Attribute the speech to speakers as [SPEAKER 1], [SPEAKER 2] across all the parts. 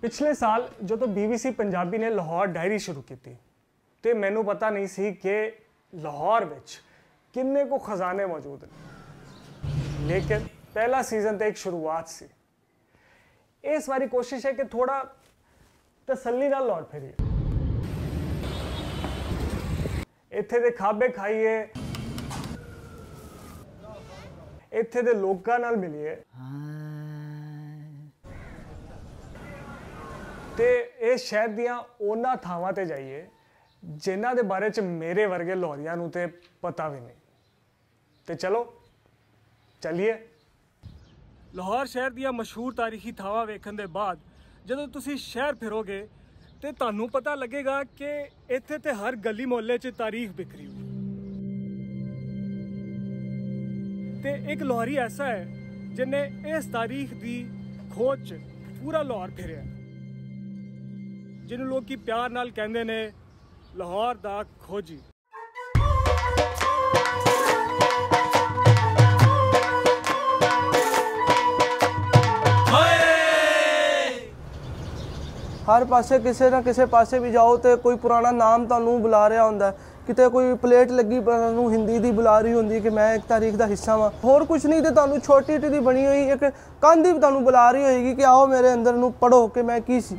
[SPEAKER 1] पिछले साल जो तो BBC पंजाबी ने लाहौर डायरी शुरू की थी तो मैनू पता नहीं सी कि लाहौर विच किन्ने को खजाने मौजूद हैं, लेकिन पहला सीजन तो एक शुरुआत सी। इस बारी कोशिश है कि थोड़ा तसल्ली नाल लाहौर फिरिए, इत्थे दे खाबे खाइए, इत्थे दे लोकां नाल मिलिए ते इस शहर दियां उन्हां थावां ते जाइए जिन्हां दे बारे च मेरे वर्गे लाहौरियां नूं ते पता भी नहीं। ते चलो चलिए। लाहौर शहर दियां मशहूर तारीखी थावां वेखण दे बाद जदों तुसीं शहर फिरोगे ते तुहानूं पता लगेगा कि इत्थे ते हर गली मुहल्ले च तारीख बिखरी हुई। ते एक लाहौरी ऐसा है जिन्हें इस तारीख दी खोज च पूरा लाहौर फिरिया, जिन्हों लोग की प्यार नाल कहंदे ने लाहौर दा खोजी।
[SPEAKER 2] हर पासे किसी ना किसी पासे भी जाओ तो कोई पुराना नाम तुहानूं बुला रहा होंदा है, किते कोई प्लेट लगी तुहानूं हिंदी दी बुला रही होंदी कि मैं एक तारीख का हिस्सा वां। होर कुछ नहीं तो तुहानूं छोटी टी दी बनी हुई एक कंध ही तुहानूं बुला रही होएगी कि आओ मेरे अंदर नूं पढ़ो कि मैं की सी।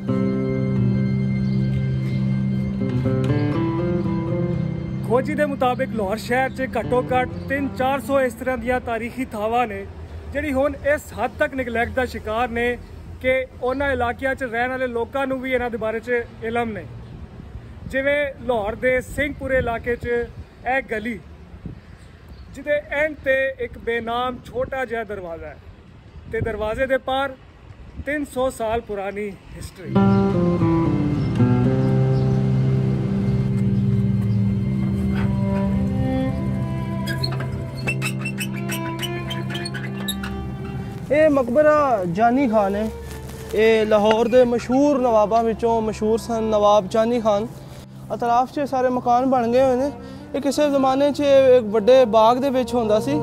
[SPEAKER 1] खोजी के मुताबिक लाहौर शहर च घट्टो घट्ट 300-400 इस तरह दियां तारीखी थावां ने जिहड़ी हुण इस हद तक निगलैक्ट दा शिकार ने कि उन्हां इलाकिਆਂ च रहण वाले लोकां नूं भी इन्हां दे बारे च इलम नहीं। जिवें लाहौर दे सिंहपुरे इलाके च यह गली जिहदे एंड ते एक बेनाम छोटा जिहा दरवाज़ा है ते दरवाजे दे पार 300 साल पुरानी हिस्टरी।
[SPEAKER 2] ये मकबरा जानी खान है, ये लाहौर के मशहूर नवाबों विचों मशहूर सन नवाब जानी खान। अतराफ से सारे मकान बन गए हुए हैं। ये किसी जमाने च एक बड़े बाग दे विच होंदा सी।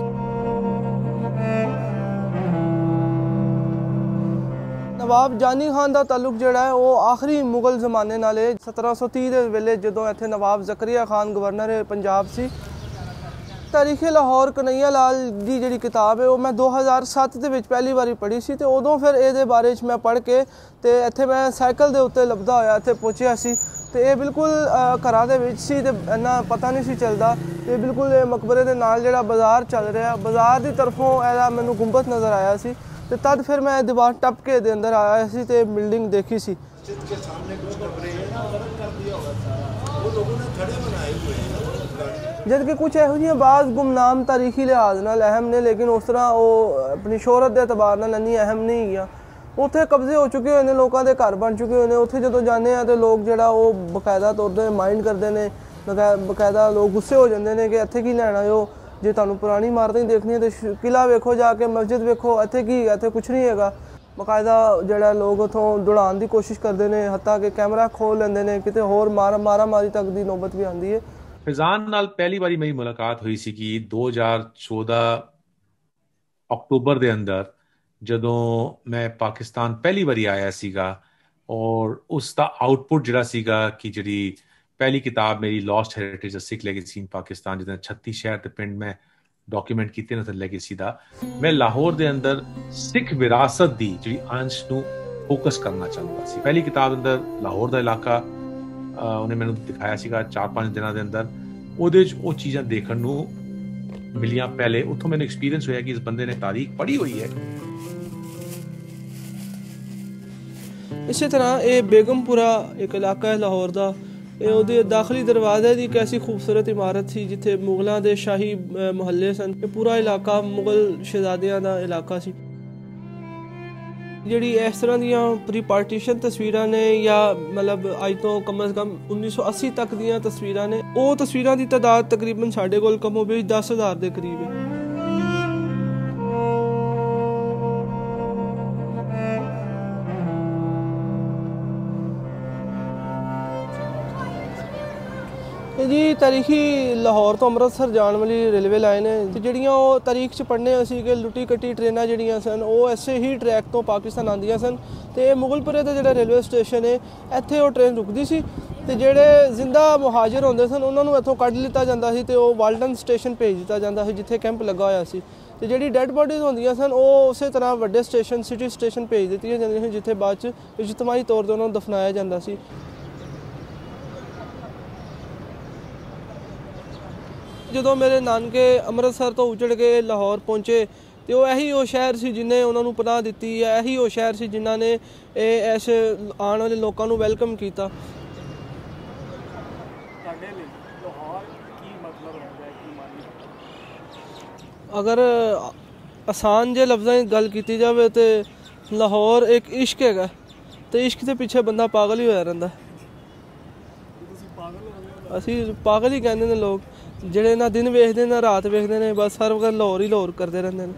[SPEAKER 2] नवाब जानी खान का ताल्लुक जिहड़ा है वो आखिरी मुगल जमाने नाल 1730 के वेले जदों इत्थे नवाब जकरिया खान गवर्नर पंजाब सी। तारीख लाहौर कन्हैया लाल की जी किताब है वो मैं 2007 के पहली बारी पढ़ी सी। तो उदों फिर ये बारे मैं पढ़ के तो इत्थे मैं साइकिल के उत्ते लभदा होया इत्थे पहुँचिया सी। तो ये बिल्कुल घरां दे विच सी ते इन्ना पता नहीं सी चलदा। तो बिल्कुल मकबरे के नाल जिहड़ा बाज़ार चल रहा, बाज़ार की तरफों इहदा मैनूं गुंबद नज़र आया सी। तो तद फिर मैं दीवार टप के दे अंदर आया सी ते बिल्डिंग देखी सी। जबकि कुछ यहो जी बाज़ गुमनाम तारीखी लिहाज नाल अहम ने, लेकिन उस तरह वो अपनी शोहरत के एतबार नाल इन्नी अहम नहीं गया। उत्थे कब्जे हो चुके हुए हैं, लोगों के घर बन चुके हुए हैं। उत्थे जो जाने तो लोग जिहड़ा वो बकायदा तौर पर माइंड करते हैं, बकायदा लोग गुस्से हो जाते हैं कि इत्थे की लैना जो जे तुहानूं पुरानी इमारतें देखनी है तो किला वेखो जाके, मस्जिद वेखो, इत्थे की इत्थे कुछ नहीं हैगा। बकायदा जिहड़ा लोग उत्थों दौड़ाउण की कोशिश करते हैं, हत्ता कि कैमरा खोल लेंदे ने, किते होर मारा मारी तक की नौबत भी आती है।
[SPEAKER 3] फिजान नाल पहली बारी मेरी मुलाकात हुई सी कि 2014 अक्टूबर के अंदर जदों मैं पाकिस्तान पहली बारी आया सीगा और उसका आउटपुट जिहड़ा सीगा कि जिहड़ी पहली किताब मेरी लॉस्ट हेरिटेज सिख लेगेसी इन पाकिस्तान जिहदे 36 शहर ते पिंड मैं डॉक्यूमेंट कीते ने लेगेसी दा मैं लाहौर दे अंदर सिख विरासत दी जिहड़ी अंश नूं फोकस करना चाहता सी। पहली किताब अंदर लाहौर दा इलाका उन्हें मैंने दिखाया सीगा 4-5 दिनों के अंदर ਉਹਦੇ ਚ ਉਹ ਚੀਜ਼ਾਂ ਦੇਖਣ ਨੂੰ ਮਿਲੀਆਂ। ਪਹਿਲੇ ਉੱਥੋਂ ਮੈਨੂੰ ਐਕਸਪੀਰੀਅੰਸ ਹੋਇਆ ਕਿ ਇਸ ਬੰਦੇ ਨੇ ਤਾਰੀਖ ਪੜ੍ਹੀ ਹੋਈ ਹੈ।
[SPEAKER 2] इसी तरह ये बेगमपुरा एक इलाका है लाहौर का, ये दाखिली दरवाजे की एक ऐसी खूबसूरत इमारत थी जिथे मुगलों के शाही मुहल्ले सन। ये पूरा इलाका मुगल शहजादियों का इलाका सी। जिहड़ी इस तरह दियां प्री पार्टीशन तस्वीरां ने या मतलब अज तो कम अज़ कम 1980 तक दियां तस्वीरां ने, वो तस्वीरां की तादाद तकरीबन साढ़े कोल कमो बेश 10,000 के करीब है। ਜੀ ਤਾਰੀਖੀ ਲਾਹੌਰ ਤੋਂ ਅੰਮ੍ਰਿਤਸਰ ਜਾਣ ਵਾਲੀ ਰੇਲਵੇ ਲਾਈਨ ਹੈ ਤੇ ਜਿਹੜੀਆਂ ਉਹ ਤਾਰੀਖ 'ਚ ਪੜ੍ਹਨੇ ਅਸੀਂ ਕਿ ਲੁੱਟੀ ਕੱਟੀ ਟ੍ਰੇਨਾਂ ਜਿਹੜੀਆਂ ਸਨ ਉਹ ਐਸੇ ਹੀ ਟਰੈਕ ਤੋਂ ਪਾਕਿਸਤਾਨ ਆਉਂਦੀਆਂ ਸਨ ਤੇ ਮੁਗਲਪੁਰੇ ਦਾ ਜਿਹੜਾ ਰੇਲਵੇ ਸਟੇਸ਼ਨ ਹੈ ਇੱਥੇ ਉਹ ਟ੍ਰੇਨ ਰੁਕਦੀ ਸੀ ਤੇ ਜਿਹੜੇ ਜ਼ਿੰਦਾ ਮੁਹਾਜਰ ਹੁੰਦੇ ਸਨ ਉਹਨਾਂ ਨੂੰ ਇੱਥੋਂ ਕੱਢ ਲਿੱਤਾ ਜਾਂਦਾ ਸੀ ਤੇ ਉਹ ਵਾਲਟਨ ਸਟੇਸ਼ਨ ਭੇਜ ਦਿੱਤਾ ਜਾਂਦਾ ਸੀ ਜਿੱਥੇ ਕੈਂਪ ਲੱਗਾ ਹੋਇਆ ਸੀ ਤੇ ਜਿਹੜੀ ਡੈੱਡ ਬੋਡੀਜ਼ ਹੁੰਦੀਆਂ ਸਨ ਉਹ ਉਸੇ ਤਰ੍ਹਾਂ ਵੱਡੇ ਸਟੇਸ਼ਨ ਸਿਟੀ ਸਟੇਸ਼ਨ ਭੇਜ ਦਿੱਤੀਆਂ ਜਾਂਦੀਆਂ ਸੀ ਜਿੱਥੇ ਬਾਅਦ 'ਚ ਇਜਤਮਾਹੀ ਤੌਰ 'ਤੇ ਉਹਨਾਂ ਨੂੰ ਦਫਨਾਇਆ ਜਾਂਦਾ ਸੀ। ਜਦੋਂ ਮੇਰੇ ਨਾਨਕੇ ਅੰਮ੍ਰਿਤਸਰ ਤੋਂ ਉਜੜ ਕੇ ਲਾਹੌਰ ਪਹੁੰਚੇ ਤੇ ਉਹ ਸ਼ਹਿਰ ਸੀ ਜਿਹਨੇ ਉਹਨਾਂ ਨੂੰ ਪਨਾਹ ਦਿੱਤੀ ਹੈ, ਇਹੀ ਉਹ ਸ਼ਹਿਰ ਸੀ ਜਿਨ੍ਹਾਂ ਨੇ ਇਸ ਆਉਣ ਵਾਲੇ ਲੋਕਾਂ ਨੂੰ ਵੈਲਕਮ ਕੀਤਾ। ਅਗਰ ਆਸਾਨ ਜੇ ਲਫ਼ਜ਼ਾਂ 'ਚ ਗੱਲ ਕੀਤੀ ਜਾਵੇ ਤੇ ਲਾਹੌਰ ਇੱਕ ਇਸ਼ਕ ਹੈਗਾ ਤੇ ਇਸ਼ਕ ਦੇ ਪਿੱਛੇ ਬੰਦਾ ਪਾਗਲ ਹੀ ਹੋਇਆ ਰਹਿੰਦਾ। ਅਸੀਂ ਪਾਗਲ ਹੀ ਕਹਿੰਦੇ ਨੇ ਲੋਕ ਜਿਹੜੇ ਨਾ ਦਿਨ ਵੇਖਦੇ ਨਾ ਰਾਤ ਵੇਖਦੇ ਨੇ, ਬਸ ਹਰ ਵਕਤ ਲਾਹੌਰ ਹੀ ਲਾਹੌਰ ਕਰਦੇ ਰਹਿੰਦੇ ਨੇ।